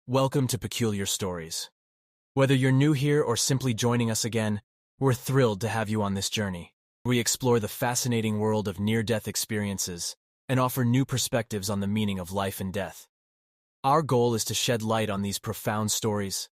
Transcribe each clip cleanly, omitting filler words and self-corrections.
Welcome to Peculiar Stories. Whether you're new here or simply joining us again, we're thrilled to have you on this journey. We explore the fascinating world of near-death experiences and offer new perspectives on the meaning of life and death. Our goal is to shed light on these profound stories,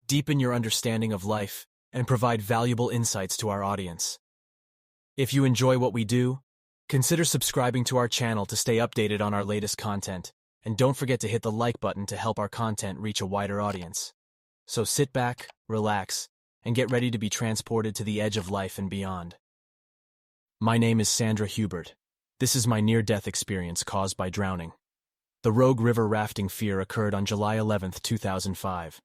deepen your understanding of life, and provide valuable insights to our audience. If you enjoy what we do, consider subscribing to our channel to stay updated on our latest content. And don't forget to hit the like button to help our content reach a wider audience. So sit back, relax, and get ready to be transported to the edge of life and beyond. My name is Sandra Hubert. This is my near-death experience caused by drowning. The Rogue River rafting fear occurred on July 11th, 2005.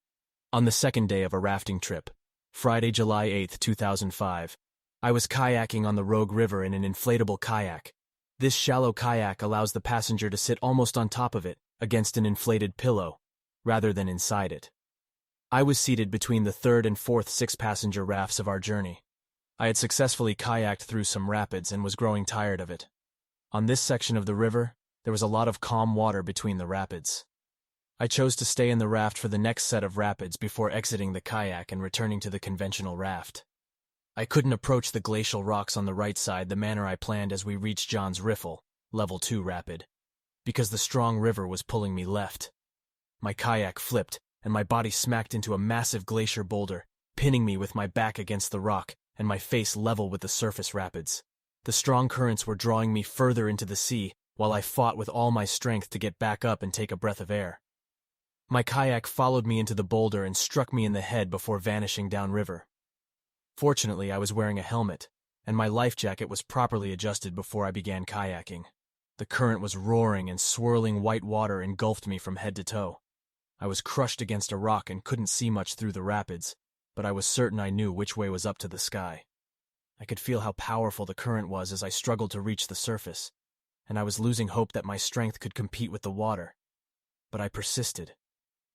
On the second day of a rafting trip, Friday, July 8th, 2005, I was kayaking on the Rogue River in an inflatable kayak. This shallow kayak allows the passenger to sit almost on top of it, against an inflated pillow, rather than inside it. I was seated between the third and fourth six-passenger rafts of our journey. I had successfully kayaked through some rapids and was growing tired of it. On this section of the river, there was a lot of calm water between the rapids. I chose to stay in the raft for the next set of rapids before exiting the kayak and returning to the conventional raft. I couldn't approach the glacial rocks on the right side the manner I planned as we reached John's Riffle, level 2 rapid, because the strong river was pulling me left. My kayak flipped, and my body smacked into a massive glacier boulder, pinning me with my back against the rock and my face level with the surface rapids. The strong currents were drawing me further into the sea, while I fought with all my strength to get back up and take a breath of air. My kayak followed me into the boulder and struck me in the head before vanishing downriver. Fortunately, I was wearing a helmet, and my life jacket was properly adjusted before I began kayaking. The current was roaring and swirling white water engulfed me from head to toe. I was crushed against a rock and couldn't see much through the rapids, but I was certain I knew which way was up to the sky. I could feel how powerful the current was as I struggled to reach the surface, and I was losing hope that my strength could compete with the water. But I persisted.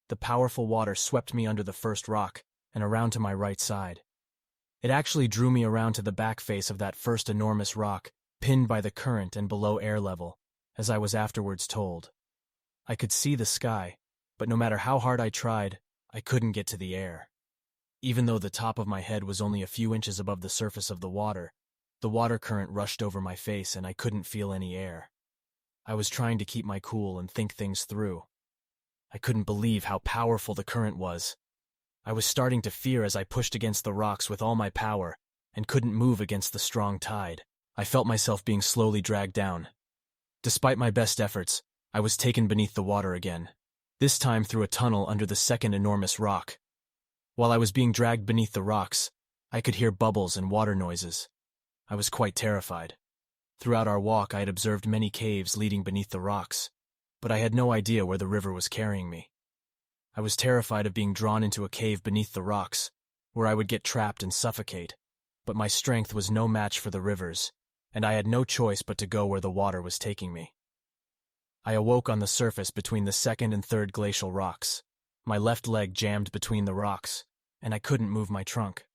The powerful water swept me under the first rock and around to my right side. It actually drew me around to the back face of that first enormous rock, pinned by the current and below air level, as I was afterwards told. I could see the sky, but no matter how hard I tried, I couldn't get to the air. Even though the top of my head was only a few inches above the surface of the water current rushed over my face and I couldn't feel any air. I was trying to keep my cool and think things through. I couldn't believe how powerful the current was. I was starting to fear as I pushed against the rocks with all my power and couldn't move against the strong tide. I felt myself being slowly dragged down. Despite my best efforts, I was taken beneath the water again, this time through a tunnel under the second enormous rock. While I was being dragged beneath the rocks, I could hear bubbles and water noises. I was quite terrified. Throughout our walk, I had observed many caves leading beneath the rocks, but I had no idea where the river was carrying me. I was terrified of being drawn into a cave beneath the rocks, where I would get trapped and suffocate, but my strength was no match for the river's, and I had no choice but to go where the water was taking me. I awoke on the surface between the second and third glacial rocks. My left leg jammed between the rocks, and I couldn't move my trunk.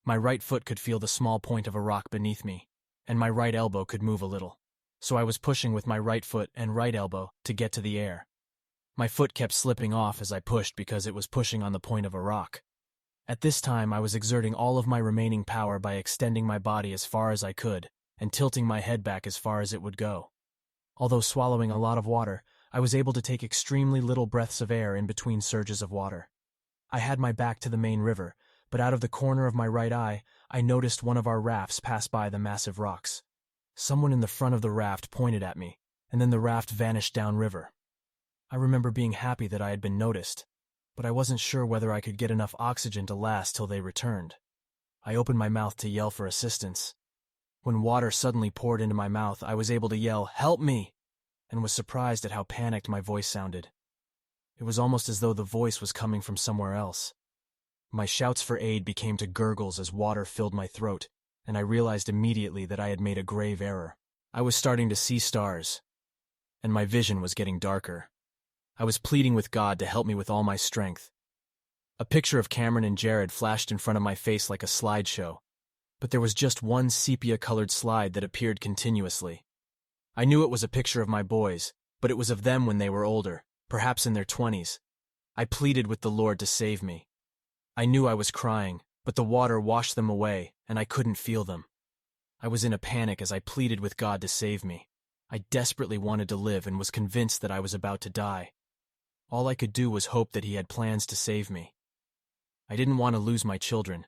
My right foot could feel the small point of a rock beneath me, and my right elbow could move a little, so I was pushing with my right foot and right elbow to get to the air. My foot kept slipping off as I pushed because it was pushing on the point of a rock. At this time, I was exerting all of my remaining power by extending my body as far as I could and tilting my head back as far as it would go. Although swallowing a lot of water, I was able to take extremely little breaths of air in between surges of water. I had my back to the main river, but out of the corner of my right eye, I noticed one of our rafts pass by the massive rocks. Someone in the front of the raft pointed at me, and then the raft vanished downriver. I remember being happy that I had been noticed, but I wasn't sure whether I could get enough oxygen to last till they returned. I opened my mouth to yell for assistance. When water suddenly poured into my mouth, I was able to yell, "Help me!" and was surprised at how panicked my voice sounded. It was almost as though the voice was coming from somewhere else. My shouts for aid became to gurgles as water filled my throat, and I realized immediately that I had made a grave error. I was starting to see stars, and my vision was getting darker. I was pleading with God to help me with all my strength. A picture of Cameron and Jared flashed in front of my face like a slideshow, but there was just one sepia-colored slide that appeared continuously. I knew it was a picture of my boys, but it was of them when they were older, perhaps in their 20s. I pleaded with the Lord to save me. I knew I was crying, but the water washed them away, and I couldn't feel them. I was in a panic as I pleaded with God to save me. I desperately wanted to live and was convinced that I was about to die. All I could do was hope that He had plans to save me. I didn't want to lose my children,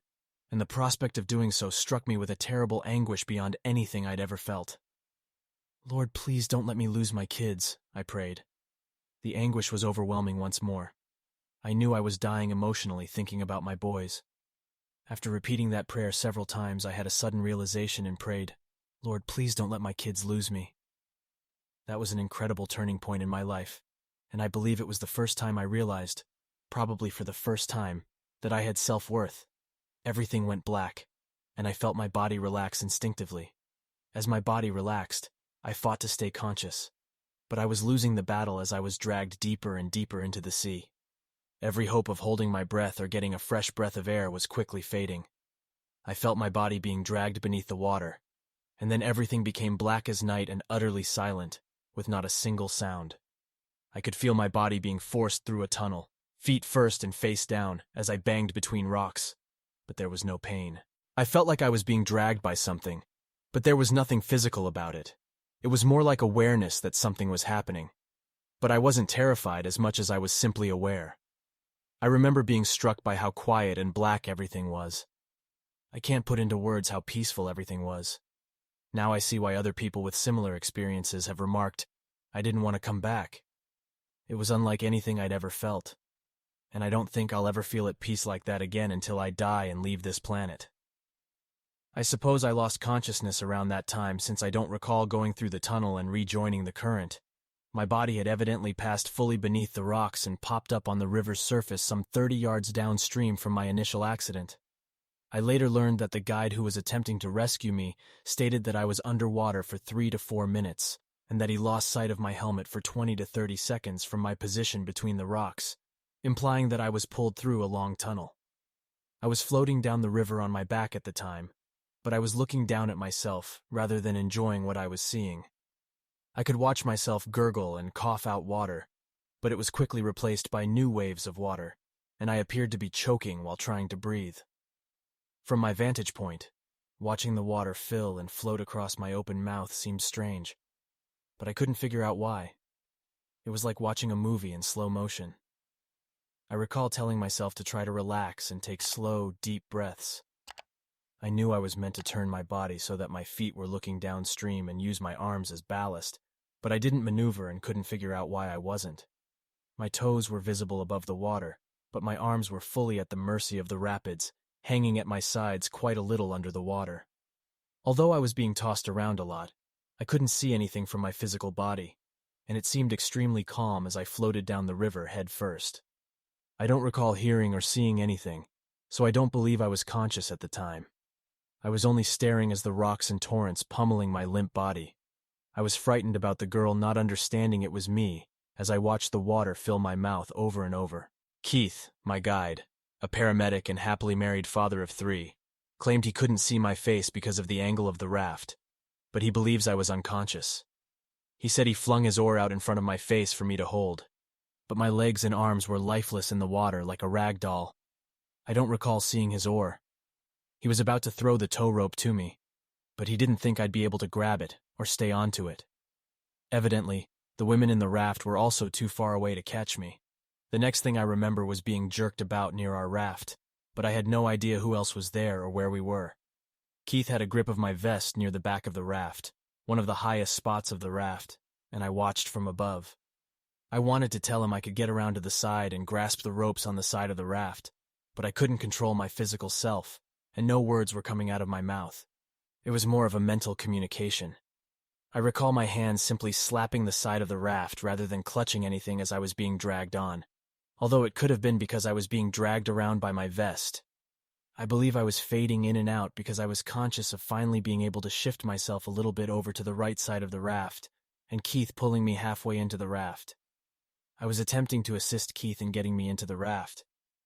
and the prospect of doing so struck me with a terrible anguish beyond anything I'd ever felt. Lord, please don't let me lose my kids, I prayed. The anguish was overwhelming once more. I knew I was dying emotionally thinking about my boys. After repeating that prayer several times, I had a sudden realization and prayed, Lord, please don't let my kids lose me. That was an incredible turning point in my life, and I believe it was the first time I realized, probably for the first time, that I had self-worth. Everything went black, and I felt my body relax instinctively. As my body relaxed, I fought to stay conscious, but I was losing the battle as I was dragged deeper and deeper into the sea. Every hope of holding my breath or getting a fresh breath of air was quickly fading. I felt my body being dragged beneath the water, and then everything became black as night and utterly silent, with not a single sound. I could feel my body being forced through a tunnel, feet first and face down, as I banged between rocks, but there was no pain. I felt like I was being dragged by something, but there was nothing physical about it. It was more like awareness that something was happening. But I wasn't terrified as much as I was simply aware. I remember being struck by how quiet and black everything was. I can't put into words how peaceful everything was. Now I see why other people with similar experiences have remarked, I didn't want to come back. It was unlike anything I'd ever felt, and I don't think I'll ever feel at peace like that again until I die and leave this planet. I suppose I lost consciousness around that time since I don't recall going through the tunnel and rejoining the current. My body had evidently passed fully beneath the rocks and popped up on the river's surface some 30 yards downstream from my initial accident. I later learned that the guide who was attempting to rescue me stated that I was underwater for 3 to 4 minutes, and that he lost sight of my helmet for 20 to 30 seconds from my position between the rocks, implying that I was pulled through a long tunnel. I was floating down the river on my back at the time, but I was looking down at myself rather than enjoying what I was seeing. I could watch myself gurgle and cough out water, but it was quickly replaced by new waves of water, and I appeared to be choking while trying to breathe. From my vantage point, watching the water fill and float across my open mouth seemed strange, but I couldn't figure out why. It was like watching a movie in slow motion. I recall telling myself to try to relax and take slow, deep breaths. I knew I was meant to turn my body so that my feet were looking downstream and use my arms as ballast, but I didn't maneuver and couldn't figure out why I wasn't. My toes were visible above the water, but my arms were fully at the mercy of the rapids, hanging at my sides quite a little under the water. Although I was being tossed around a lot, I couldn't see anything from my physical body, and it seemed extremely calm as I floated down the river head first. I don't recall hearing or seeing anything, so I don't believe I was conscious at the time. I was only staring as the rocks and torrents pummeling my limp body. I was frightened about the girl not understanding it was me as I watched the water fill my mouth over and over. Keith, my guide, a paramedic and happily married father of 3, claimed he couldn't see my face because of the angle of the raft, but he believes I was unconscious. He said he flung his oar out in front of my face for me to hold, but my legs and arms were lifeless in the water like a rag doll. I don't recall seeing his oar. He was about to throw the tow rope to me, but he didn't think I'd be able to grab it or stay onto it. Evidently, the women in the raft were also too far away to catch me. The next thing I remember was being jerked about near our raft, but I had no idea who else was there or where we were. Keith had a grip of my vest near the back of the raft, one of the highest spots of the raft, and I watched from above. I wanted to tell him I could get around to the side and grasp the ropes on the side of the raft, but I couldn't control my physical self, and no words were coming out of my mouth. It was more of a mental communication. I recall my hands simply slapping the side of the raft rather than clutching anything as I was being dragged on, although it could have been because I was being dragged around by my vest. I believe I was fading in and out because I was conscious of finally being able to shift myself a little bit over to the right side of the raft, and Keith pulling me halfway into the raft. I was attempting to assist Keith in getting me into the raft,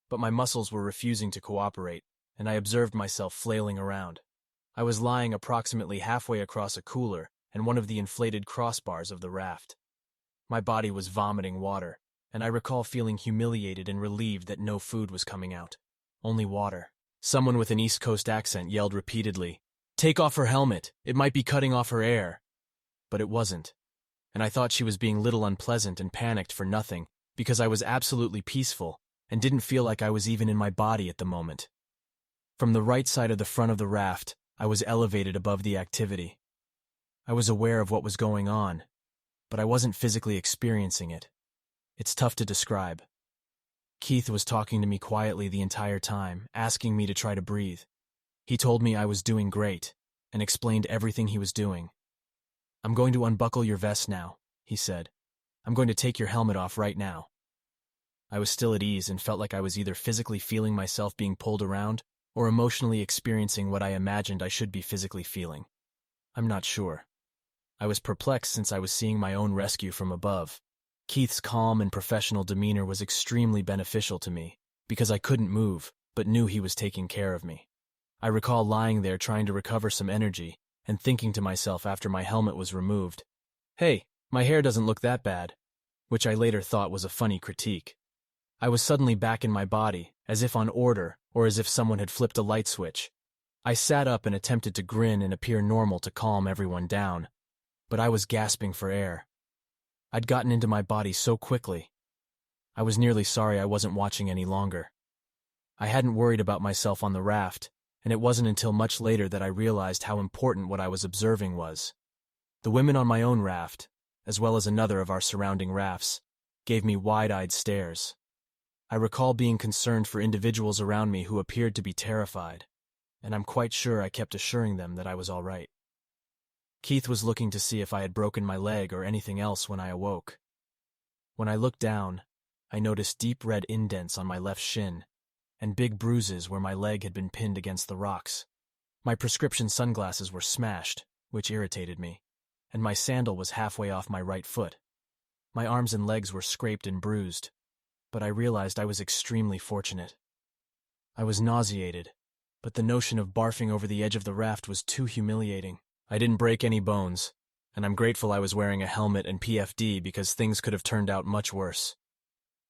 but my muscles were refusing to cooperate, and I observed myself flailing around. I was lying approximately halfway across a cooler and one of the inflated crossbars of the raft. My body was vomiting water, and I recall feeling humiliated and relieved that no food was coming out. Only water. Someone with an East Coast accent yelled repeatedly, "Take off her helmet, it might be cutting off her air." But it wasn't, and I thought she was being a little unpleasant and panicked for nothing, because I was absolutely peaceful and didn't feel like I was even in my body at the moment. From the right side of the front of the raft, I was elevated above the activity. I was aware of what was going on, but I wasn't physically experiencing it. It's tough to describe. Keith was talking to me quietly the entire time, asking me to try to breathe. He told me I was doing great, and explained everything he was doing. "I'm going to unbuckle your vest now," he said. "I'm going to take your helmet off right now." I was still at ease and felt like I was either physically feeling myself being pulled around or emotionally experiencing what I imagined I should be physically feeling. I'm not sure. I was perplexed since I was seeing my own rescue from above. Keith's calm and professional demeanor was extremely beneficial to me, because I couldn't move, but knew he was taking care of me. I recall lying there trying to recover some energy, and thinking to myself after my helmet was removed, "Hey, my hair doesn't look that bad," which I later thought was a funny critique. I was suddenly back in my body, as if on order, or as if someone had flipped a light switch. I sat up and attempted to grin and appear normal to calm everyone down, but I was gasping for air. I'd gotten into my body so quickly. I was nearly sorry I wasn't watching any longer. I hadn't worried about myself on the raft, and it wasn't until much later that I realized how important what I was observing was. The women on my own raft, as well as another of our surrounding rafts, gave me wide-eyed stares. I recall being concerned for individuals around me who appeared to be terrified, and I'm quite sure I kept assuring them that I was all right. Keith was looking to see if I had broken my leg or anything else when I awoke. When I looked down, I noticed deep red indents on my left shin and big bruises where my leg had been pinned against the rocks. My prescription sunglasses were smashed, which irritated me, and my sandal was halfway off my right foot. My arms and legs were scraped and bruised, but I realized I was extremely fortunate. I was nauseated, but the notion of barfing over the edge of the raft was too humiliating. I didn't break any bones, and I'm grateful I was wearing a helmet and PFD because things could have turned out much worse.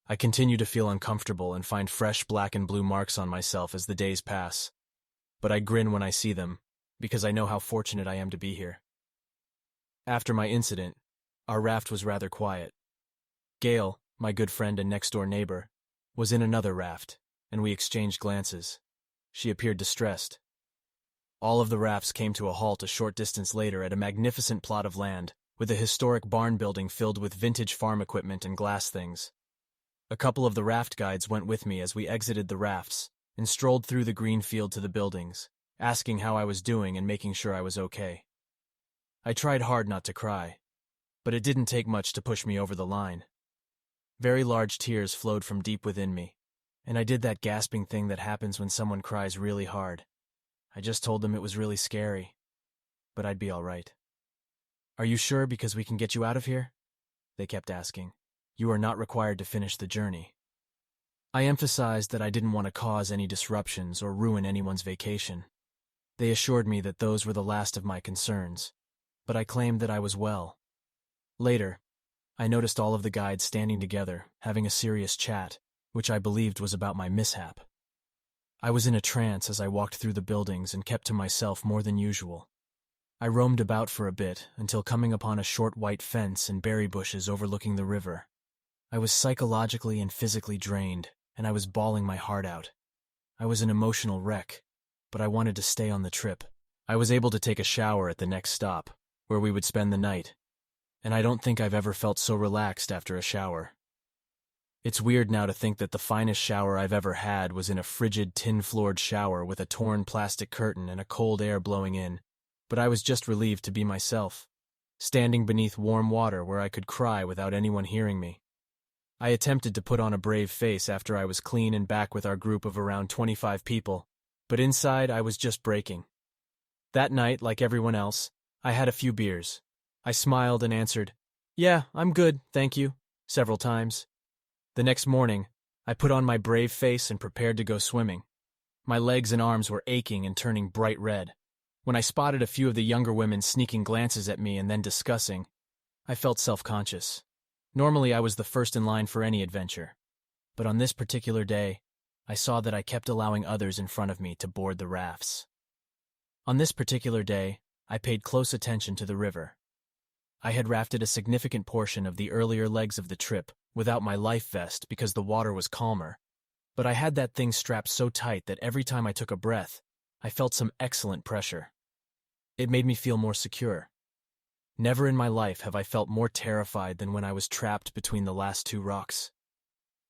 I continue to feel uncomfortable and find fresh black and blue marks on myself as the days pass, but I grin when I see them because I know how fortunate I am to be here. After my incident, our raft was rather quiet. Gail, my good friend and next-door neighbor, was in another raft, and we exchanged glances. She appeared distressed. All of the rafts came to a halt a short distance later at a magnificent plot of land, with a historic barn building filled with vintage farm equipment and glass things. A couple of the raft guides went with me as we exited the rafts and strolled through the green field to the buildings, asking how I was doing and making sure I was okay. I tried hard not to cry, but it didn't take much to push me over the line. Very large tears flowed from deep within me, and I did that gasping thing that happens when someone cries really hard. I just told them it was really scary, but I'd be all right. "Are you sure because we can get you out of here?" They kept asking. "You are not required to finish the journey." I emphasized that I didn't want to cause any disruptions or ruin anyone's vacation. They assured me that those were the last of my concerns, but I claimed that I was well. Later, I noticed all of the guides standing together, having a serious chat, which I believed was about my mishap. I was in a trance as I walked through the buildings and kept to myself more than usual. I roamed about for a bit until coming upon a short white fence and berry bushes overlooking the river. I was psychologically and physically drained, and I was bawling my heart out. I was an emotional wreck, but I wanted to stay on the trip. I was able to take a shower at the next stop, where we would spend the night, and I don't think I've ever felt so relaxed after a shower. It's weird now to think that the finest shower I've ever had was in a frigid tin-floored shower with a torn plastic curtain and a cold air blowing in, but I was just relieved to be myself, standing beneath warm water where I could cry without anyone hearing me. I attempted to put on a brave face after I was clean and back with our group of around 25 people, but inside I was just breaking. That night, like everyone else, I had a few beers. I smiled and answered, "Yeah, I'm good, thank you," several times. The next morning, I put on my brave face and prepared to go swimming. My legs and arms were aching and turning bright red. When I spotted a few of the younger women sneaking glances at me and then discussing, I felt self-conscious. Normally, I was the first in line for any adventure, but on this particular day, I saw that I kept allowing others in front of me to board the rafts. On this particular day, I paid close attention to the river. I had rafted a significant portion of the earlier legs of the trip without my life vest because the water was calmer, but I had that thing strapped so tight that every time I took a breath, I felt some excellent pressure. It made me feel more secure. Never in my life have I felt more terrified than when I was trapped between the last two rocks.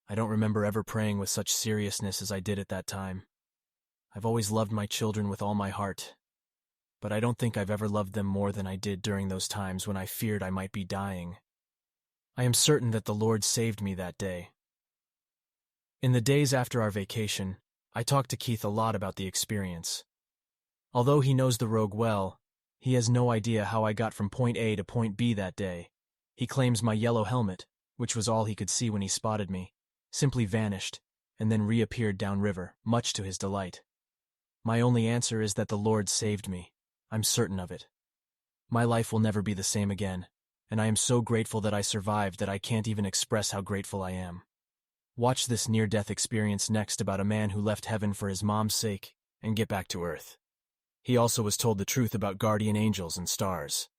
I don't remember ever praying with such seriousness as I did at that time. I've always loved my children with all my heart, but I don't think I've ever loved them more than I did during those times when I feared I might be dying. I am certain that the Lord saved me that day. In the days after our vacation, I talked to Keith a lot about the experience. Although he knows the rogue well, he has no idea how I got from point A to point B that day. He claims my yellow helmet, which was all he could see when he spotted me, simply vanished and then reappeared downriver, much to his delight. My only answer is that the Lord saved me. I'm certain of it. My life will never be the same again, and I am so grateful that I survived that I can't even express how grateful I am. Watch this near-death experience next about a man who left heaven for his mom's sake and get back to Earth. He also was told the truth about guardian angels and stars.